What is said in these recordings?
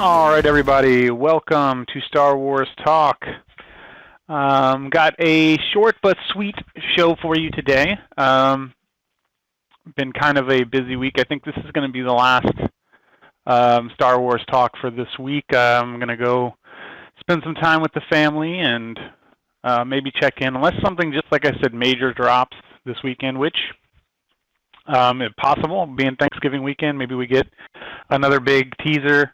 All right, everybody, welcome to Star Wars Talk. Got a short but sweet show for you today. Been kind of a busy week. I think this is going to be the last Star Wars Talk for this week. I'm going to go spend some time with the family and maybe check in, unless something, just like I said, major drops this weekend, which, if possible, being Thanksgiving weekend, maybe we get another big teaser.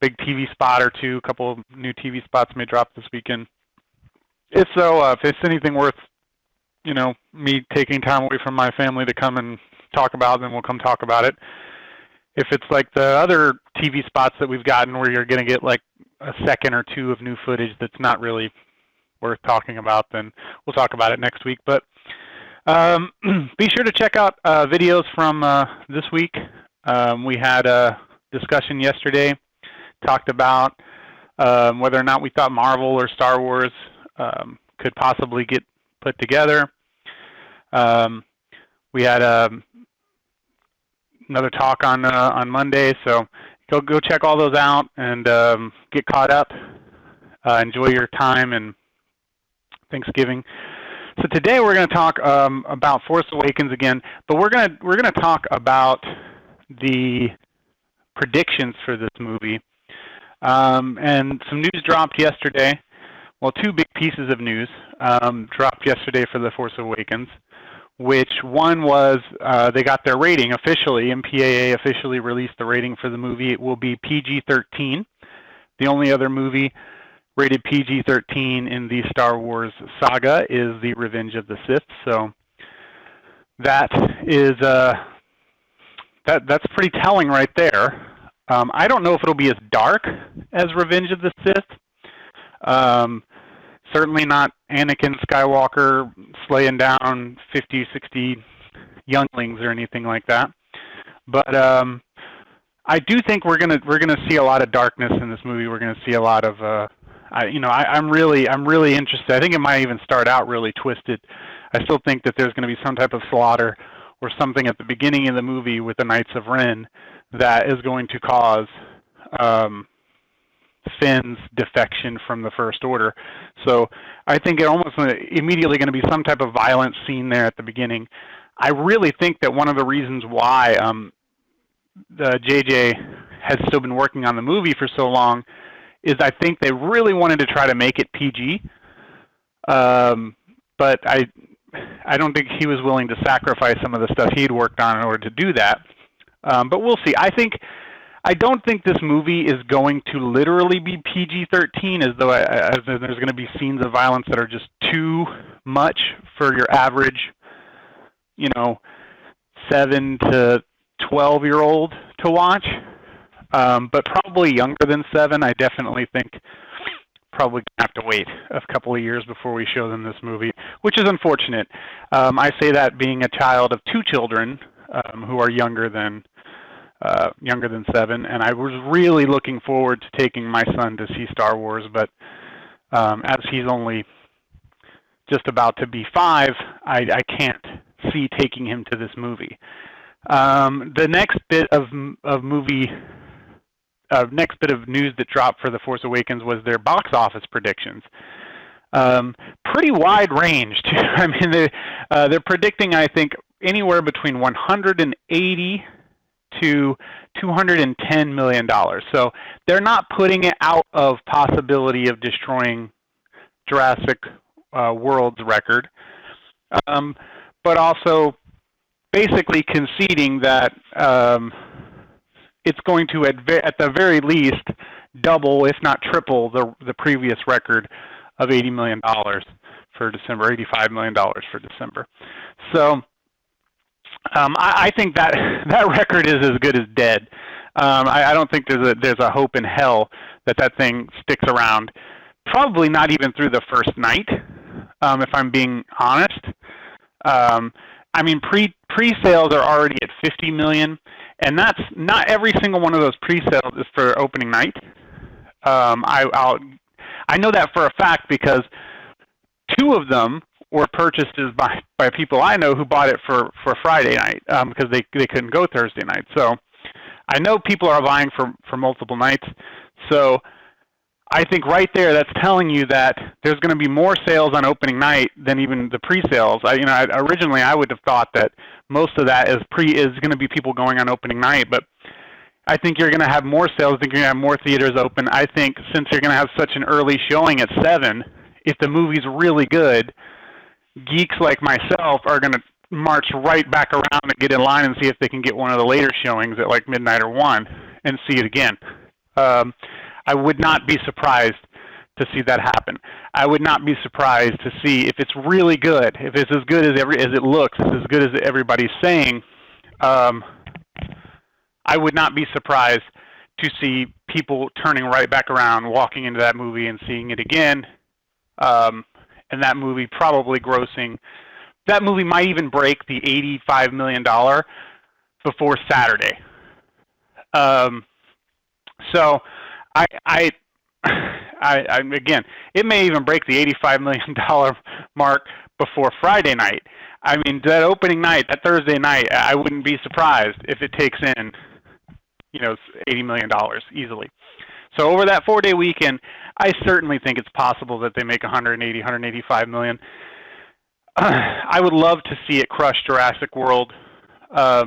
Big TV spot or two, a couple of new TV spots may drop this weekend. If so, if it's anything worth, me taking time away from my family to come and talk about, then we'll come talk about it. If it's like the other TV spots that we've gotten where you're going to get like a second or two of new footage that's not really worth talking about, then we'll talk about it next week. But be sure to check out videos from this week. We had a discussion yesterday, talked about whether or not we thought Marvel or Star Wars could possibly get put together. We had another talk on Monday, so go check all those out and get caught up. Enjoy your time and Thanksgiving. So today we're going to talk about Force Awakens again, but we're going to talk about the predictions for this movie. And some news dropped yesterday. Well, two big pieces of news dropped yesterday for The Force Awakens, which one was they got their rating officially. MPAA officially released the rating for the movie. It will be PG13. The only other movie rated PG13 in the Star Wars saga is The Revenge of the Sith. So that is that's pretty telling right there. I don't know if it'll be as dark as Revenge of the Sith. Certainly not Anakin Skywalker slaying down 50, 60 younglings or anything like that. But I do think we're gonna see a lot of darkness in this movie. We're gonna see a lot of I'm really interested. I think it might even start out really twisted. I still think that there's going to be some type of slaughter or something at the beginning of the movie with the Knights of Ren that is going to cause Finn's defection from the First Order. So I think it almost immediately going to be some type of violent scene there at the beginning. I really think that one of the reasons why the JJ has still been working on the movie for so long is I think they really wanted to try to make it PG. But I don't think he was willing to sacrifice some of the stuff he'd worked on in order to do that. But we'll see. I don't think this movie is going to literally be PG-13, as though there's going to be scenes of violence that are just too much for your average, 7 to 12-year-old to watch. But probably younger than 7. I definitely think probably going to have to wait a couple of years before we show them this movie, which is unfortunate. I say that being a child of 2 children who are younger than 7, and I was really looking forward to taking my son to see Star Wars, but as he's only just about to be 5, I can't see taking him to this movie. The next bit of news that dropped for The Force Awakens was their box office predictions. Pretty wide range, too. I mean, they're predicting, I think, anywhere between 180 to $210 million. So they're not putting it out of possibility of destroying Jurassic World's record, but also basically conceding that it's going to, at the very least, double, if not triple, the previous record of $80 million for December, $85 million for December. So I think that record is as good as dead. I don't think there's a hope in hell that thing sticks around. Probably not even through the first night, if I'm being honest. I mean, pre-sales are already at 50 million, and that's not every single one of those pre-sales is for opening night. I know that for a fact because 2 of them were purchases by people I know who bought it for Friday night because they couldn't go Thursday night. So I know people are buying for multiple nights, so I think right there that's telling you that there's going to be more sales on opening night than even the pre-sales. Originally I would have thought that most of that is going to be people going on opening night, but I think you're going to have more sales. I think you're going to have more theaters open. I think since you're going to have such an early showing at 7, if the movie's really good, geeks like myself are going to march right back around and get in line and see if they can get one of the later showings at like midnight or 1 and see it again. I would not be surprised to see that happen. I would not be surprised to see if it's really good, if it's as good as it looks, as good as everybody's saying. I would not be surprised to see people turning right back around, walking into that movie and seeing it again, and that movie probably grossing. That movie might even break the $85 million before Saturday. So, again, it may even break the $85 million mark before Friday night. I mean, that opening night, that Thursday night, I wouldn't be surprised if it takes in, $80 million easily. So over that 4-day weekend, I certainly think it's possible that they make 185 million. I would love to see it crush Jurassic World. I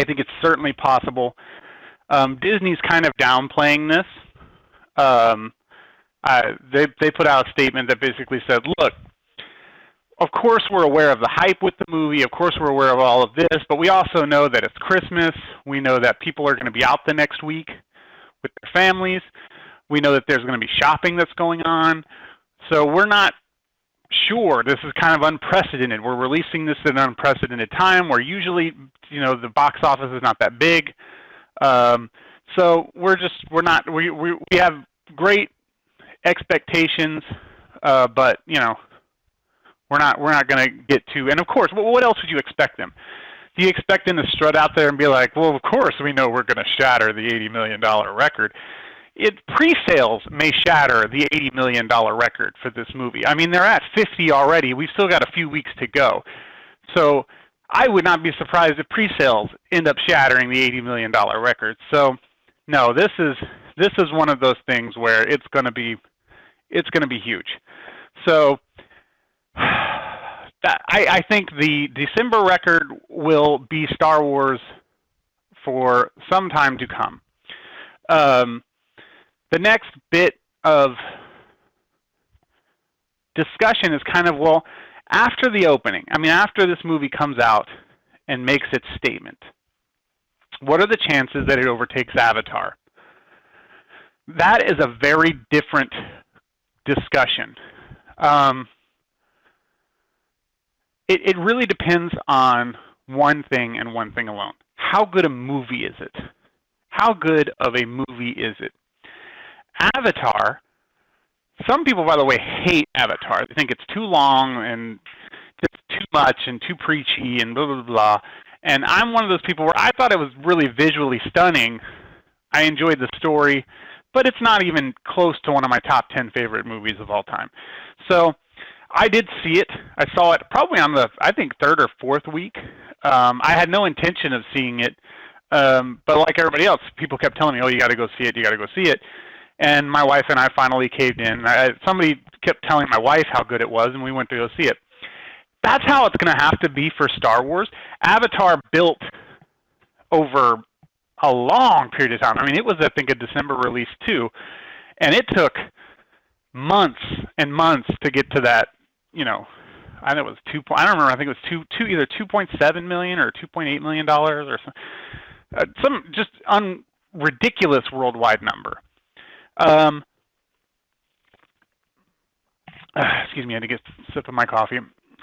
think it's certainly possible. Disney's kind of downplaying this. They put out a statement that basically said, look, of course we're aware of the hype with the movie. Of course we're aware of all of this, but we also know that it's Christmas. We know that people are going to be out the next week with their families. We know that there's going to be shopping that's going on. So we're not sure. This is kind of unprecedented. We're releasing this at an unprecedented time where usually, the box office is not that big. So we have great expectations, but we're not going to get to. And of course, what else would you expect them? Do you expect them to strut out there and be like, well, of course we know we're going to shatter the $80 million record? Pre-sales may shatter the $80 million record for this movie. I mean, they're at 50 already. We've still got a few weeks to go. So I would not be surprised if pre-sales end up shattering the $80 million record. So no, this is one of those things where it's going to be huge. So I think the December record will be Star Wars for some time to come. The next bit of discussion is kind of, well, after the opening, after this movie comes out and makes its statement, what are the chances that it overtakes Avatar? That is a very different discussion. It really depends on one thing and one thing alone. How good a movie is it? How good of a movie is it? Avatar, some people, by the way, hate Avatar. They think it's too long and just too much and too preachy and blah, blah, blah. And I'm one of those people where I thought it was really visually stunning. I enjoyed the story, but it's not even close to one of my top 10 favorite movies of all time. So I did see it. I saw it probably on the, I think, 3rd or 4th week. I had no intention of seeing it, but like everybody else, people kept telling me, oh, you got to go see it, you got to go see it. And my wife and I finally caved in. Somebody kept telling my wife how good it was, and we went to go see it. That's how it's going to have to be for Star Wars. Avatar built over a long period of time. It was, I think, a December release too, and it took months and months to get to that. I think it was I don't remember. I think it was either $2.7 million or $2.8 million or some just ridiculous worldwide number. Excuse me, I had to get a sip of my coffee.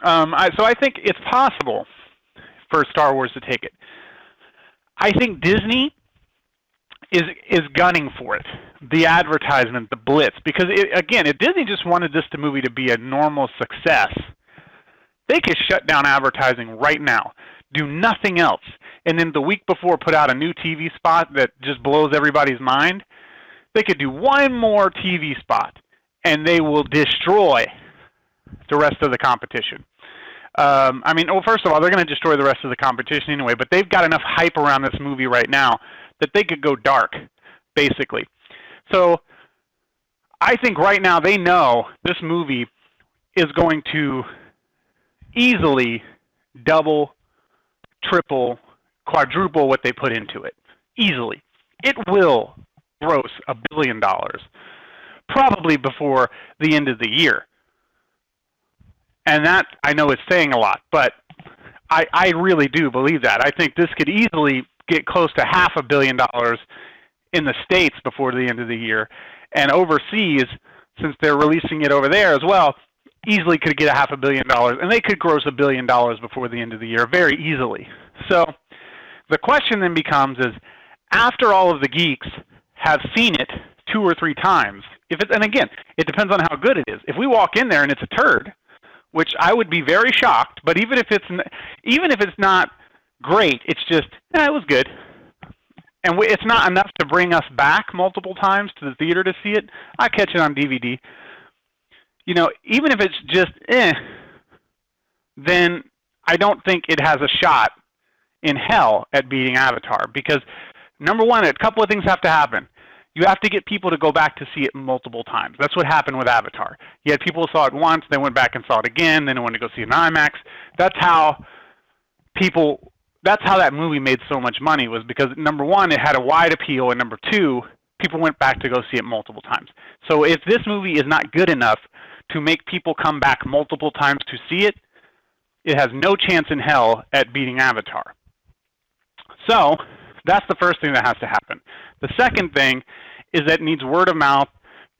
So I think it's possible for Star Wars to take it. I think Disney is gunning for it. The advertisement, the blitz, because again, if Disney just wanted this movie to be a normal success, they could shut down advertising right now, do nothing else, and then the week before put out a new TV spot that just blows everybody's mind. They could do one more TV spot, and they will destroy the rest of the competition. I mean, well, first of all, they're going to destroy the rest of the competition anyway, but they've got enough hype around this movie right now that they could go dark, basically. So I think right now they know this movie is going to easily double, triple, quadruple what they put into it. Easily. It will gross $1 billion, probably before the end of the year. And that, I know, is saying a lot, but I really do believe that. I think this could easily get close to $500 million in the States before the end of the year. And overseas, since they're releasing it over there as well, easily could get $500 million. And they could gross $1 billion before the end of the year very easily. So the question then becomes is, after all of the geeks have seen it 2 or 3 times, if it's, and again, it depends on how good it is. If we walk in there and it's a turd, which I would be very shocked, but even if it's not great, it's just, it was good. And it's not enough to bring us back multiple times to the theater to see it. I catch it on DVD. You know, even if it's just then I don't think it has a shot in hell at beating Avatar, because number one, a couple of things have to happen. You have to get people to go back to see it multiple times. That's what happened with Avatar. You had people who saw it once, they went back and saw it again, then they wanted to go see it in IMAX. That's how that movie made so much money, was because number one, it had a wide appeal, and number two, people went back to go see it multiple times. So if this movie is not good enough to make people come back multiple times to see it, it has no chance in hell at beating Avatar. So that's the first thing that has to happen. The second thing is that it needs word of mouth,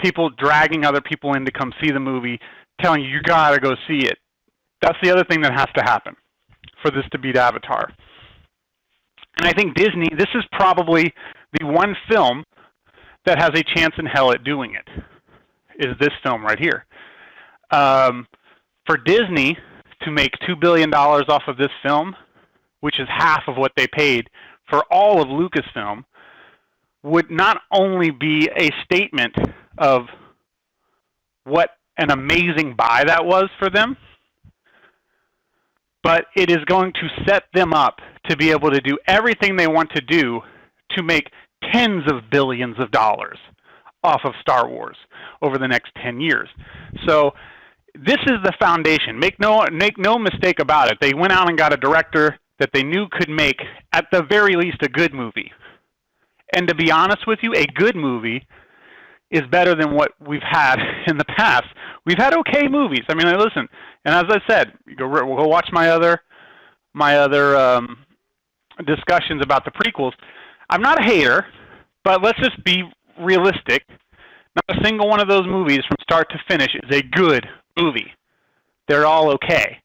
people dragging other people in to come see the movie, telling you got to go see it. That's the other thing that has to happen for this to beat Avatar. And I think Disney, this is probably the one film that has a chance in hell at doing it, is this film right here. For Disney to make $2 billion off of this film, which is half of what they paid for all of Lucasfilm, would not only be a statement of what an amazing buy that was for them, but it is going to set them up to be able to do everything they want to do to make tens of billions of dollars off of Star Wars over the next 10 years. So this is the foundation. Make no mistake about it. They went out and got a director that they knew could make, at the very least, a good movie. And to be honest with you, a good movie is better than what we've had in the past. We've had okay movies. I mean, listen, and as I said, we'll go watch my other discussions about the prequels. I'm not a hater, but let's just be realistic. Not a single one of those movies from start to finish is a good movie. They're all okay.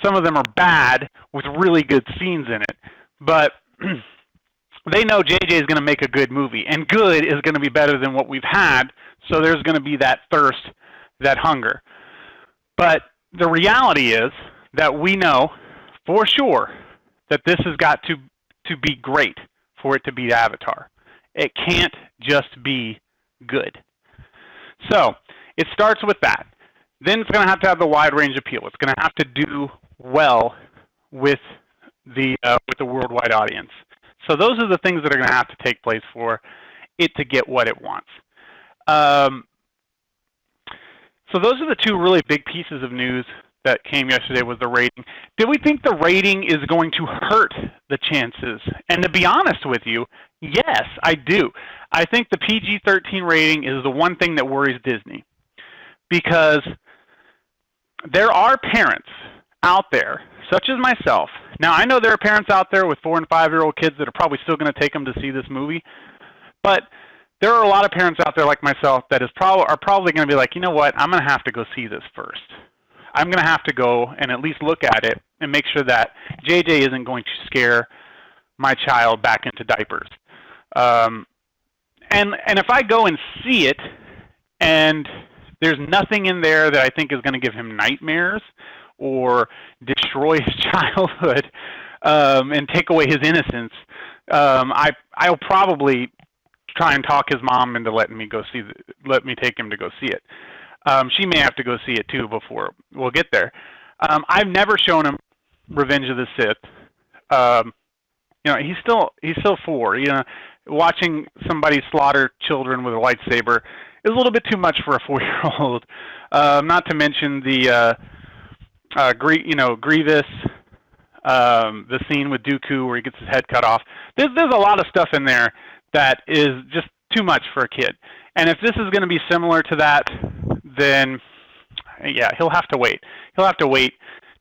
Some of them are bad with really good scenes in it, but they know JJ is going to make a good movie, and good is going to be better than what we've had, so there's going to be that thirst, that hunger. But the reality is that we know for sure that this has got to be great for it to beat Avatar. It can't just be good. So it starts with that. Then it's going to have the wide range appeal. It's going to have to do well with the worldwide audience. So those are the things that are going to have to take place for it to get what it wants. So those are the two really big pieces of news that came yesterday, was the rating. Do we think the rating is going to hurt the chances? And to be honest with you, yes, I do. I think the PG13 rating is the one thing that worries Disney, because there are parents out there, such as myself. Now, I know there are parents out there with 4- and 5-year-old kids that are probably still going to take them to see this movie, but there are a lot of parents out there like myself that are probably going to be like, you know what, I'm going to have to go see this first. I'm going to have to go and at least look at it and make sure that JJ isn't going to scare my child back into diapers. And if I go and see it and there's nothing in there that I think is going to give him nightmares or destroy his childhood and take away his innocence, I'll probably try and talk his mom into letting me take him to go see it. She may have to go see it too before we'll get there. I've never shown him Revenge of the Sith. You know, he's still 4. You know, watching somebody slaughter children with a lightsaber is a little bit too much for a 4-year-old. Not to mention the Grievous, the scene with Dooku where he gets his head cut off. There's a lot of stuff in there that is just too much for a kid. And if this is going to be similar to that, then yeah, he'll have to wait. He'll have to wait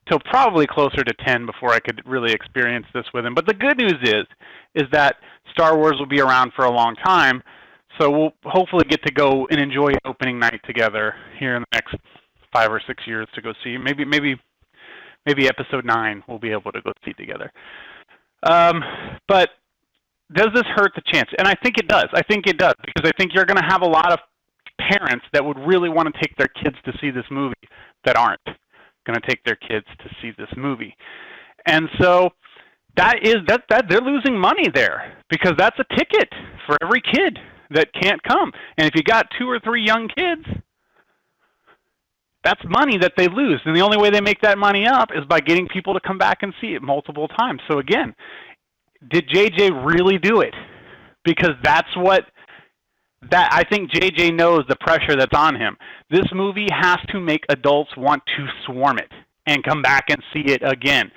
till probably closer to 10 before I could really experience this with him. But the good news is that Star Wars will be around for a long time, so we'll hopefully get to go and enjoy opening night together here in the next 5 or 6 years to go see. Maybe Episode 9 we'll be able to go see together. But does this hurt the chance? And I think it does. I think it does, because I think you're going to have a lot of parents that would really want to take their kids to see this movie that aren't going to take their kids to see this movie. And so that they're losing money there, because that's a ticket for every kid that can't come. And if you got 2 or 3 young kids, that's money that they lose. And the only way they make that money up is by getting people to come back and see it multiple times. So again, did JJ really do it? Because I think JJ knows the pressure that's on him. This movie has to make adults want to swarm it and come back and see it again.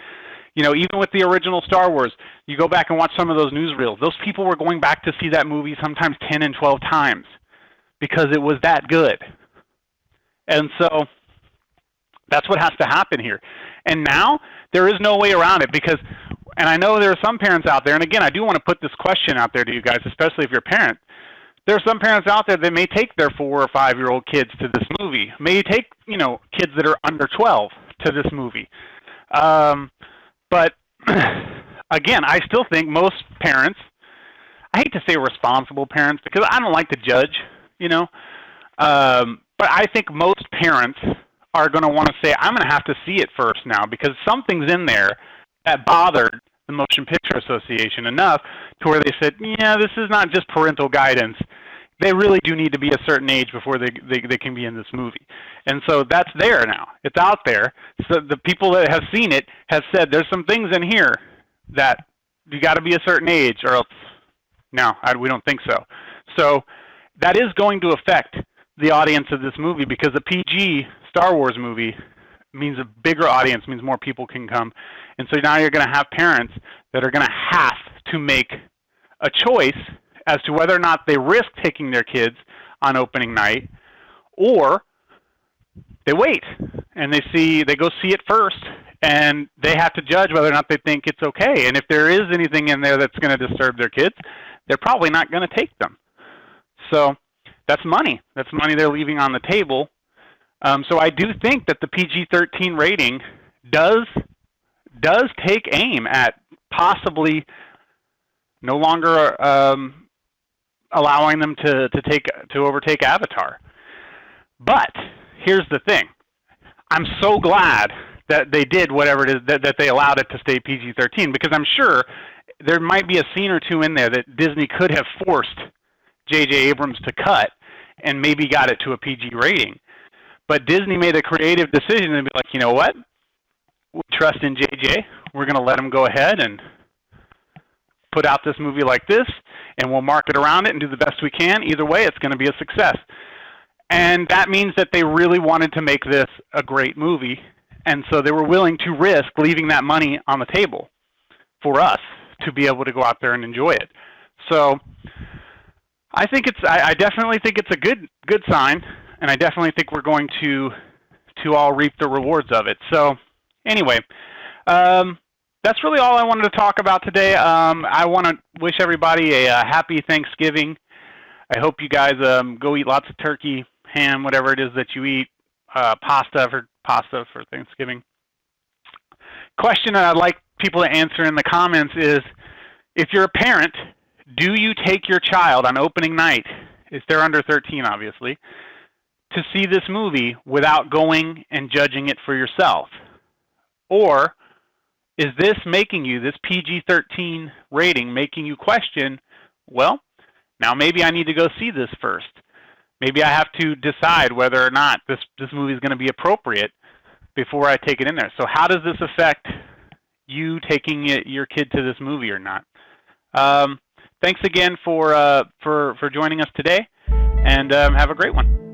You know, even with the original Star Wars, you go back and watch some of those newsreels. Those people were going back to see that movie sometimes 10 and 12 times because it was that good. And so that's what has to happen here. And now there is no way around it, because, and I know there are some parents out there, and again, I do want to put this question out there to you guys, especially if you're a parent. There are some parents out there that may take their 4 or 5-year-old kids to this movie, may take, you know, kids that are under 12 to this movie. But again, I still think most parents, I hate to say responsible parents because I don't like to judge, you know, but I think most parents are going to want to say, I'm going to have to see it first now, because something's in there that bothered the Motion Picture Association enough to where they said, yeah, this is not just parental guidance. They really do need to be a certain age before they can be in this movie. And so that's there now. It's out there. So the people that have seen it have said there's some things in here that you got to be a certain age or else, no, we don't think so. So that is going to affect the audience of this movie, because a PG Star Wars movie means a bigger audience, means more people can come. And so now you're going to have parents that are going to have to make a choice as to whether or not they risk taking their kids on opening night, or they wait and they go see it first, and they have to judge whether or not they think it's okay. And if there is anything in there that's going to disturb their kids, they're probably not going to take them. So that's money. That's money they're leaving on the table. So I do think that the PG-13 rating does take aim at possibly no longer allowing them to overtake Avatar. But here's the thing. I'm so glad that they did whatever it is, that they allowed it to stay PG-13, because I'm sure there might be a scene or two in there that Disney could have forced J.J. Abrams to cut and maybe got it to a PG rating. But Disney made a creative decision and be like, you know what? We trust in J.J. We're going to let him go ahead and put out this movie like this, and we'll market around it and do the best we can. Either way, it's going to be a success. And that means that they really wanted to make this a great movie, and so they were willing to risk leaving that money on the table for us to be able to go out there and enjoy it. So I definitely think it's a good sign, and I definitely think we're going to all reap the rewards of it. So anyway, that's really all I wanted to talk about today. I want to wish everybody a happy Thanksgiving. I hope you guys go eat lots of turkey, ham, whatever it is that you eat, pasta for Thanksgiving. Question that I'd like people to answer in the comments is, if you're a parent, do you take your child on opening night, if they're under 13 obviously, to see this movie without going and judging it for yourself? Or is this making you, this PG-13 rating, making you question, well, now maybe I need to go see this first. Maybe I have to decide whether or not this movie is going to be appropriate before I take it in there. So how does this affect you taking your kid to this movie or not? Thanks again for joining us today, and have a great one.